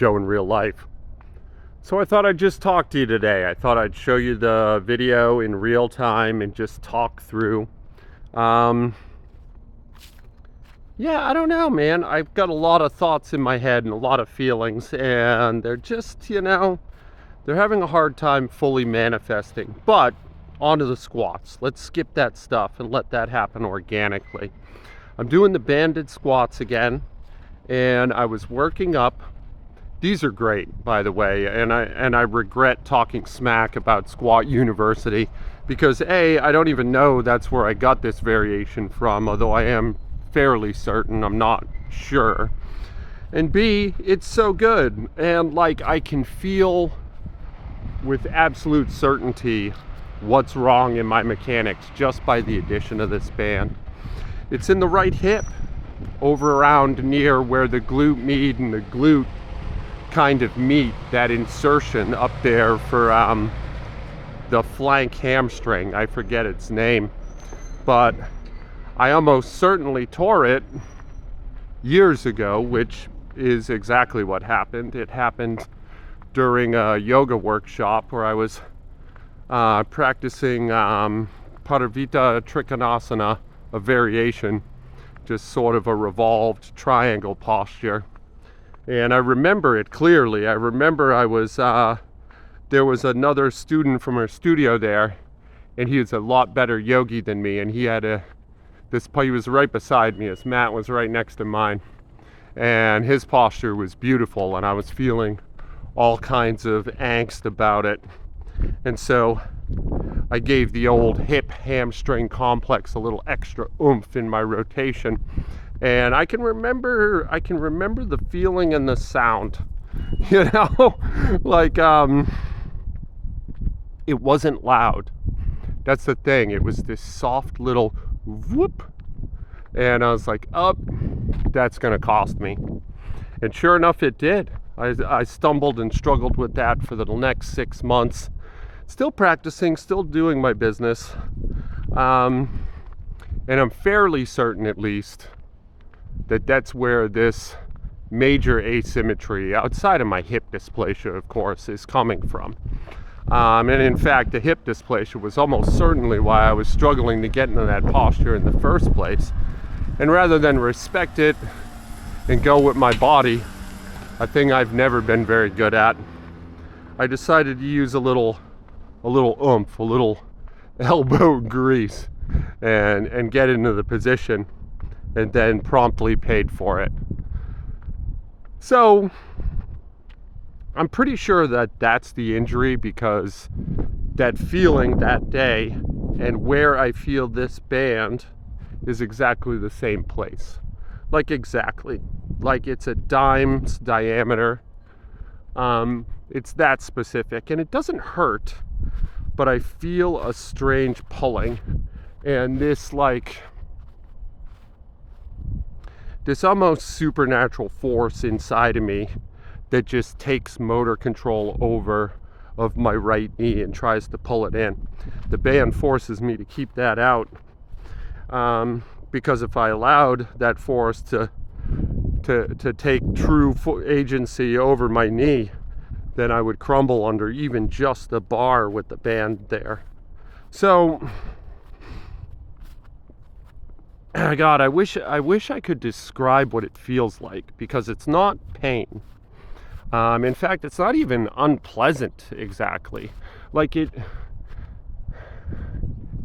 Joe in real life. So I thought I'd just talk to you today. I thought I'd show you the video in real time and just talk through. Yeah, I don't know, man. I've got a lot of thoughts in my head and a lot of feelings, and they're just, they're having a hard time fully manifesting. But onto the squats. Let's skip that stuff and let that happen organically. I'm doing the banded squats again, and I was working up. These are great, by the way, and I regret talking smack about Squat University because A, I don't even know that's where I got this variation from, although I am fairly certain, I'm not sure. And B, it's so good, and like I can feel with absolute certainty what's wrong in my mechanics just by the addition of this band. It's in the right hip, over around near where the glute med and the glute kind of meet, that insertion up there for the flank hamstring. I forget its name, but I almost certainly tore it years ago, which is exactly what happened. It happened during a yoga workshop where I was practicing Parivrtta Trikonasana, a variation, just sort of a revolved triangle posture. And I remember it clearly. I remember there was another student from our studio there, and he was a lot better yogi than me, and he was right beside me. His mat was right next to mine, and his posture was beautiful, and I was feeling all kinds of angst about it. And so I gave the old hip hamstring complex a little extra oomph in my rotation. And I can remember the feeling and the sound, like it wasn't loud. That's the thing. It was this soft little whoop, and I was like, "Oh, that's gonna cost me." And sure enough, it did. I stumbled and struggled with that for the next 6 months, still practicing, still doing my business, and I'm fairly certain, at least, that's where this major asymmetry, outside of my hip dysplasia, of course, is coming from. And in fact, the hip dysplasia was almost certainly why I was struggling to get into that posture in the first place. And rather than respect it and go with my body, a thing I've never been very good at, I decided to use a little oomph, a little elbow grease, and get into the position, and then promptly paid for it. So I'm pretty sure that that's the injury, because that feeling that day and where I feel this band is exactly the same place. Like exactly. Like it's a dime's diameter. It's that specific, and it doesn't hurt, but I feel a strange pulling, and this almost supernatural force inside of me that just takes motor control over of my right knee and tries to pull it in. The band forces me to keep that out, because if I allowed that force to take true agency over my knee, then I would crumble under even just the bar with the band there. So God, I wish I could describe what it feels like, because it's not pain. In fact, it's not even unpleasant exactly. Like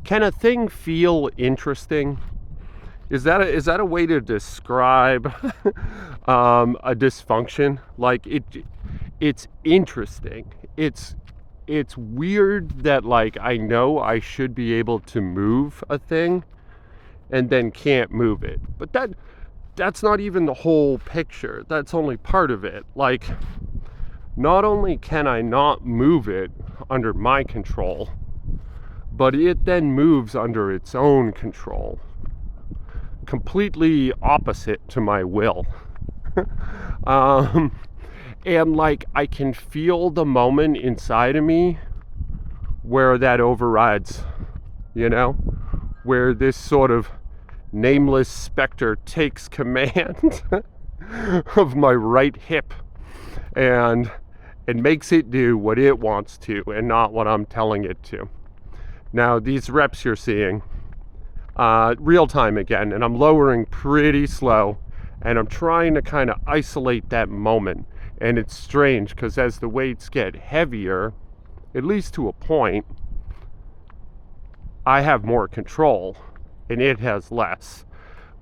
can a thing feel interesting? Is that a way to describe a dysfunction? Like it's interesting. It's weird that like I know I should be able to move a thing and then can't move it. But that's not even the whole picture. That's only part of it. Like, not only can I not move it under my control, but it then moves under its own control, completely opposite to my will. And like I can feel the moment inside of me where that overrides, where this sort of nameless specter takes command of my right hip And it makes it do what it wants to and not what I'm telling it to. Now, these reps you're seeing, real time again, and I'm lowering pretty slow, and I'm trying to kind of isolate that moment. And it's strange because as the weights get heavier, at least to a point, I have more control and it has less.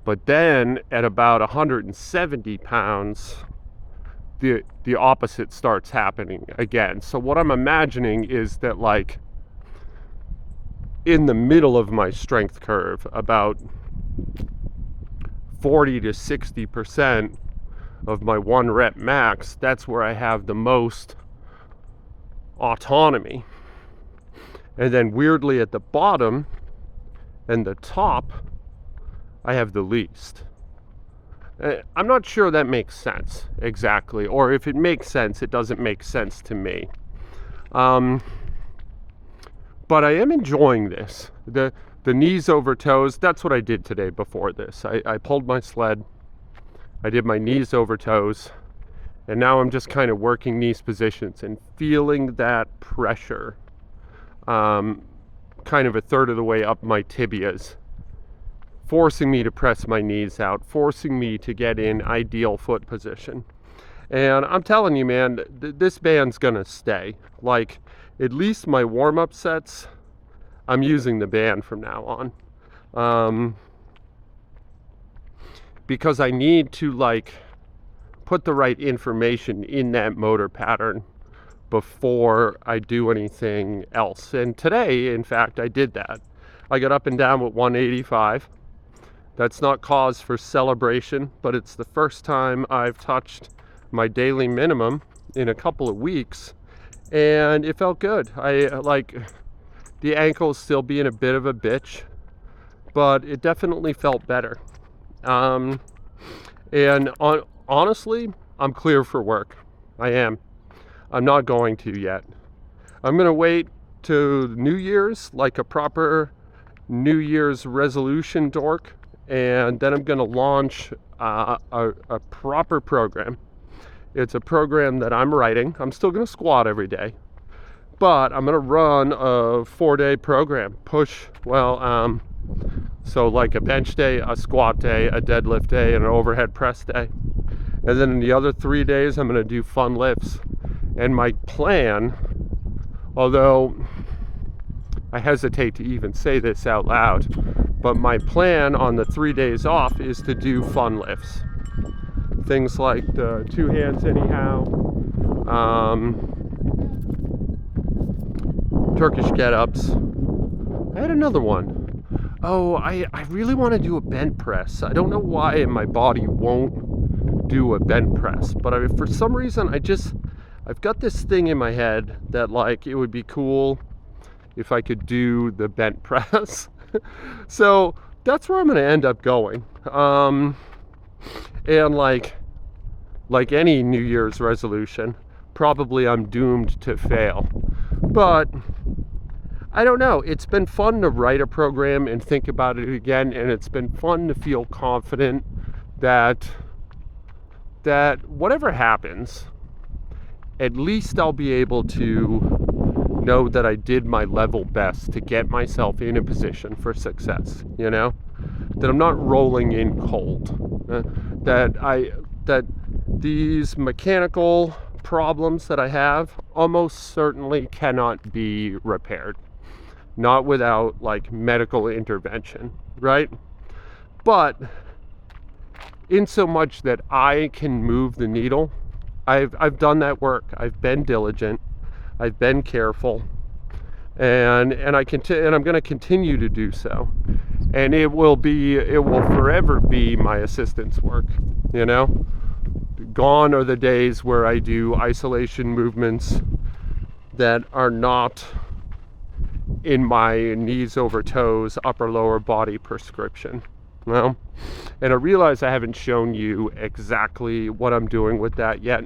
But then at about 170 pounds, the opposite starts happening again. So what I'm imagining is that, like, in the middle of my strength curve, about 40 to 60% of my 1 rep max, that's where I have the most autonomy. And then weirdly at the bottom and the top, I have the least. I'm not sure that makes sense exactly, or if it makes sense, it doesn't make sense to me. But I am enjoying this. The knees over toes, that's what I did today before this. I pulled my sled, I did my knees over toes, and now I'm just kind of working these positions and feeling that pressure kind of a third of the way up my tibias, forcing me to press my knees out, forcing me to get in ideal foot position. And I'm telling you, man, this band's gonna stay. Like, at least my warm-up sets, I'm using the band from now on. Because I need to, like, put the right information in that motor pattern before I do anything else. And today, in fact, I did that. I got up and down with 185. That's not cause for celebration, but it's the first time I've touched my daily minimum in a couple of weeks, and it felt good. I like the ankle's still being a bit of a bitch, but it definitely felt better. Honestly, I'm clear for work. I am. I'm not going to yet. I'm gonna wait to New Year's, like a proper New Year's resolution dork, and then I'm gonna launch a proper program. It's a program that I'm writing. I'm still gonna squat every day, but I'm gonna run a 4-day program. So like a bench day, a squat day, a deadlift day, and an overhead press day. And then in the other 3 days, I'm gonna do fun lifts. And my plan, although I hesitate to even say this out loud, but my plan on the 3 days off is to do fun lifts. Things like the 2 hands anyhow, Turkish get-ups. I had another one. Oh, I really want to do a bent press. I don't know why my body won't do a bent press, but for some reason I've got this thing in my head that, like, it would be cool if I could do the bent press. So that's where I'm going to end up going. And like any New Year's resolution, probably I'm doomed to fail. But I don't know. It's been fun to write a program and think about it again, and it's been fun to feel confident that whatever happens, at least I'll be able to know that I did my level best to get myself in a position for success, you know? That I'm not rolling in cold. That these mechanical problems that I have almost certainly cannot be repaired. Not without, like, medical intervention, right? But in so much that I can move the needle, I've done that work. I've been diligent. I've been careful, and I'm going to continue to do so. And it will forever be my assistant's work. You know, gone are the days where I do isolation movements that are not in my knees over toes, upper lower body prescription. Well, and I realize I haven't shown you exactly what I'm doing with that yet.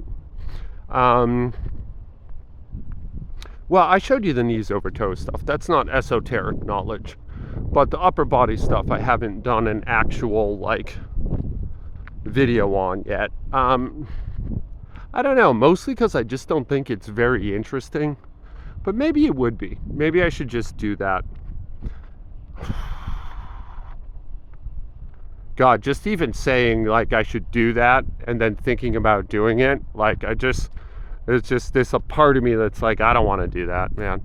Well, I showed you the knees over toes stuff. That's not esoteric knowledge. But the upper body stuff I haven't done an actual, like, video on yet. I don't know, mostly because I just don't think it's very interesting. But maybe it would be. Maybe I should just do that. God, just even saying like I should do that and then thinking about doing it, like it's just this a part of me that's like, I don't want to do that, man.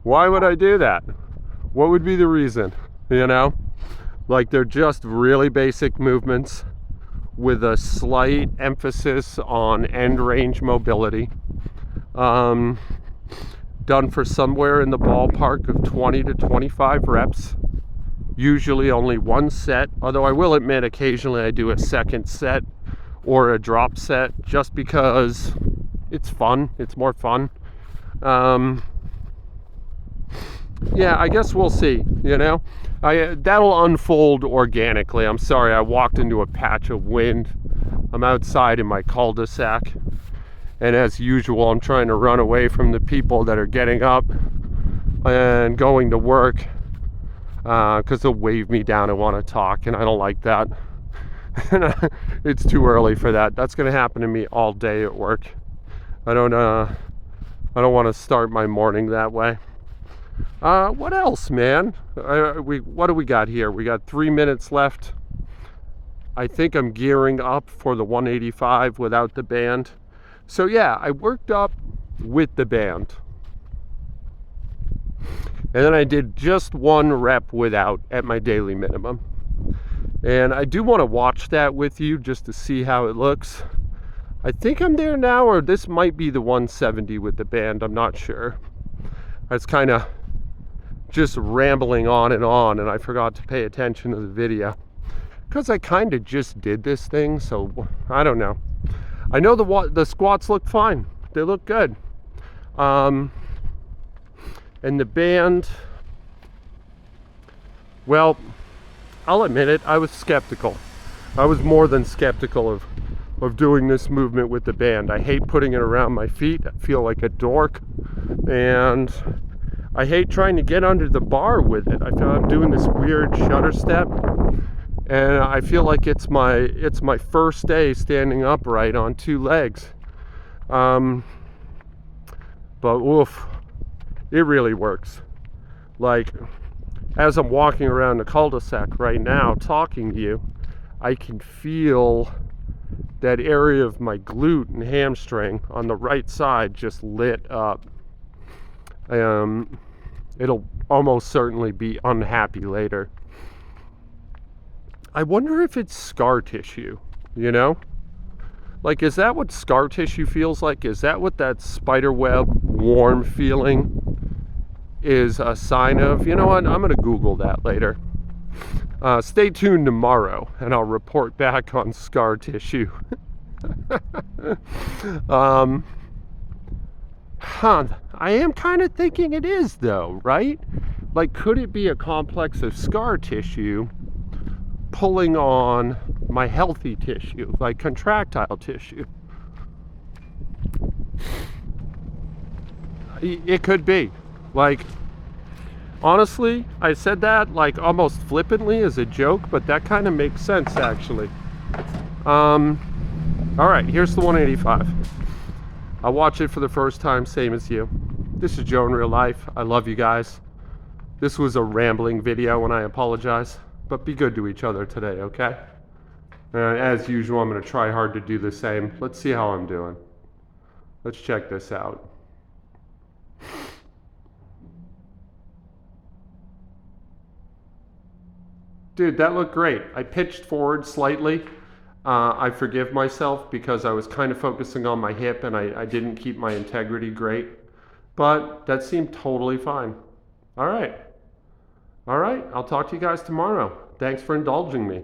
Why would I do that? What would be the reason? You know? Like they're just really basic movements with a slight emphasis on end range mobility. Done for somewhere in the ballpark of 20 to 25 reps. Usually only one set, although I will admit occasionally I do a second set or a drop set just because it's fun. It's more fun. Yeah, I guess we'll see, you know. That'll unfold organically. I'm sorry, I walked into a patch of wind. I'm outside in my cul-de-sac. And as usual, I'm trying to run away from the people that are getting up and going to work because they'll wave me down and want to talk, and I don't like that. It's too early for that. That's going to happen to me all day at work. I don't want to start my morning that way. What else, man? What do we got here? We got 3 minutes left. I think I'm gearing up for the 185 without the band. So yeah, I worked up with the band. And then I did just one rep without at my daily minimum. And I do want to watch that with you just to see how it looks. I think I'm there now, or this might be the 170 with the band. I'm not sure. I was kind of just rambling on, and I forgot to pay attention to the video. Because I kind of just did this thing, so I don't know. I know the squats look fine. They look good. And the band, well, I'll admit it, I was skeptical. I was more than skeptical of doing this movement with the band. I hate putting it around my feet. I feel like a dork. And I hate trying to get under the bar with it. I feel I'm doing this weird shutter step. And I feel like it's my first day standing upright on two legs. But oof. It really works. Like, as I'm walking around the cul-de-sac right now talking to you, I can feel that area of my glute and hamstring on the right side just lit up. It'll almost certainly be unhappy later. I wonder if it's scar tissue, you know? Like, is that what scar tissue feels like? Is that what that spiderweb warm feeling is a sign of? You know what? I'm going to Google that later. Stay tuned tomorrow, and I'll report back on scar tissue. I am kind of thinking it is, though, right? Like, could it be a complex of scar tissue pulling on my healthy tissue, like contractile tissue? It could be. Like, honestly, I said that like almost flippantly as a joke, but that kind of makes sense actually. All right, here's the 185. I'll watch it for the first time, same as you. This is Joe in real life. I love you guys. This was a rambling video, and I apologize, but be good to each other today, okay? As usual, I'm going to try hard to do the same. Let's see how I'm doing. Let's check this out. Dude, that looked great. I pitched forward slightly. I forgive myself because I was kind of focusing on my hip and I didn't keep my integrity great. But that seemed totally fine. All right. All right, I'll talk to you guys tomorrow. Thanks for indulging me.